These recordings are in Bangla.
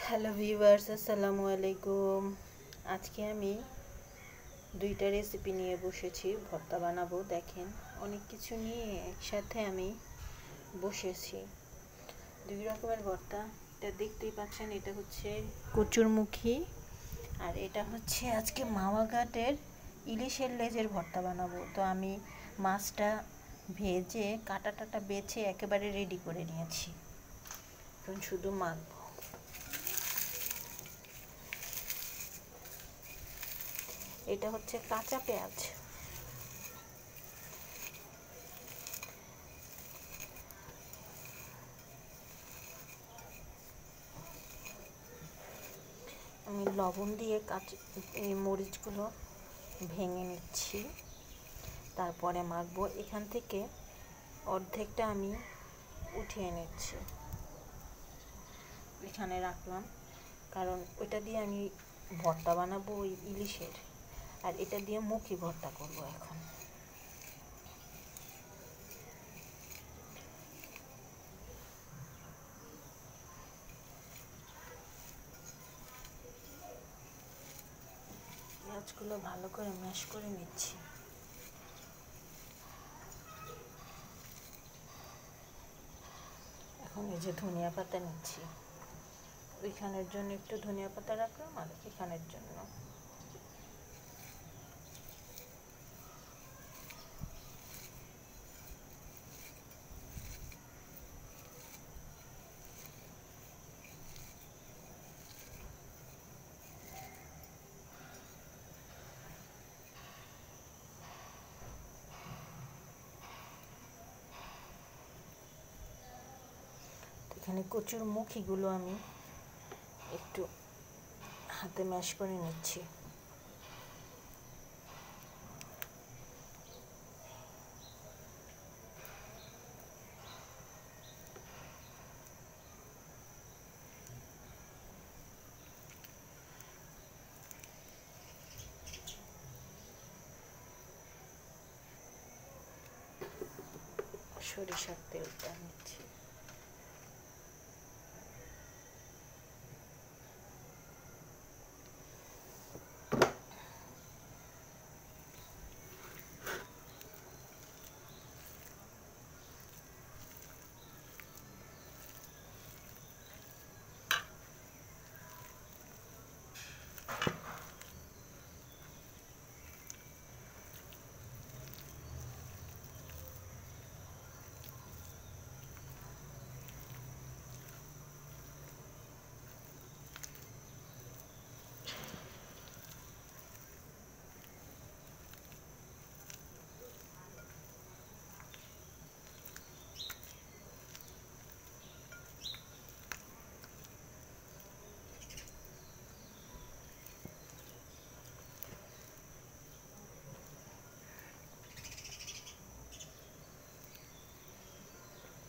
হ্যালো ভিউয়ার্স, আসসালামু আলাইকুম। আজকে আমি দুইটা রেসিপি নিয়ে বসেছি, ভর্তা বানাবো। দেখেন, অনেক কিছু নিয়ে একসাথে আমি বসেছি। দুই রকমের ভর্তা, এটা দেখতেই পাচ্ছেন। এটা হচ্ছে কচুরমুখী, আর এটা হচ্ছে আজকে মাওয়া ঘাটের ইলিশের লেজের ভর্তা বানাবো। তো আমি মাছটা ভেজে কাটা টাটা বেছে একেবারে রেডি করে নিয়েছি, এখন শুধু মাখবো। এটা হচ্ছে কাঁচা পেঁয়াজ। আমি লবণ দিয়ে এই মরিচগুলো ভেঙে নিচ্ছি, তারপরে মাখবো। এখান থেকে অর্ধেকটা আমি উঠিয়ে নিচ্ছি, এখানে রাখলাম, কারণ ওইটা দিয়ে আমি ভর্তা বানাবো ওই ইলিশের, আর এটা দিয়ে মুখি ভর্তা করব। এখন পেঁয়াজগুলো ভালো করে ম্যাশ করে নিচ্ছি। এখন এই যে ধনিয়া পাতা নিচ্ছি, ওইখানের জন্য একটু ধনিয়া পাতা রাখলাম, আর এখানের জন্য। এখানে কচুর মুখিগুলো আমি একটু হাতে ম্যাশ করে নিচ্ছি। সরিষার তেলটা নিচ্ছি।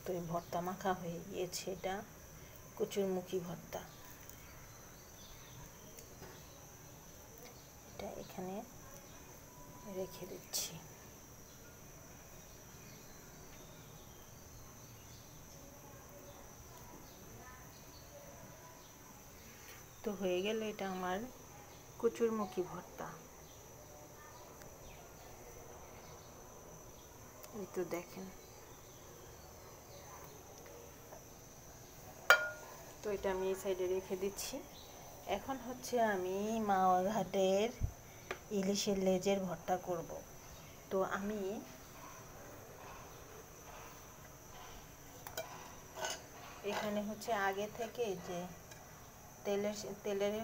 তো এই ভর্তা মাখা হয়ে গিয়েছে, এটা কচুরমুখী ভর্তা। এটা এখানে রেখে দিচ্ছি। তো হয়ে গেল এটা আমার কচুরমুখী ভর্তা। এই তো দেখেন। তো এটা আমি এই সাইডে রেখে দিচ্ছি। এখন হচ্ছে আমি মাওয়া ঘাটের ইলিশের লেজের ভর্তা করব। তো আমি এখানে হচ্ছে আগে থেকে যে তেলের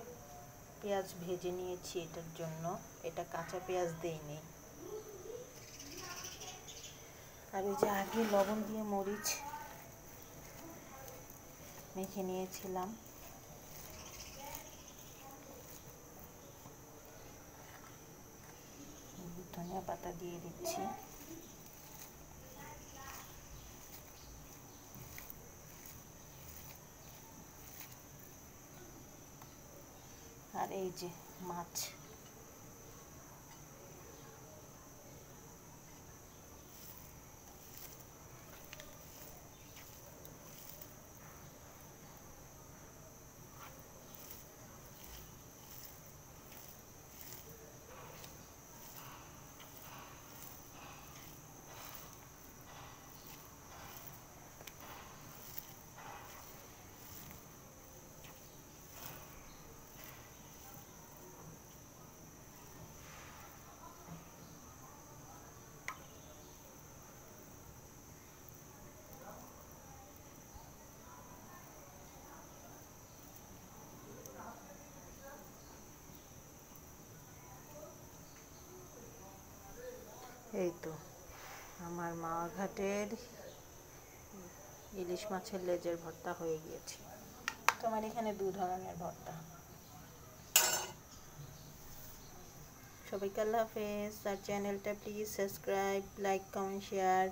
পেঁয়াজ ভেজে নিয়েছি, এটার জন্য। এটা কাঁচা পেঁয়াজ দেইনি। আর ওই যে আগে লবণ দিয়ে মরিচ মেখে নিয়েছিলাম, ধনিয়া পাতা দিয়ে দিচ্ছি। আর এই যে মাছ, এই তো আমার মাওয়া ঘাটের ইলিশ মাছের লেজের ভর্তা হয়ে গিয়েছে। তোমার এখানে 2 ধরনের ভর্তা। সবাইকে আল্লাহ হাফেজ। আর চ্যানেলটা please subscribe, like, comment, share.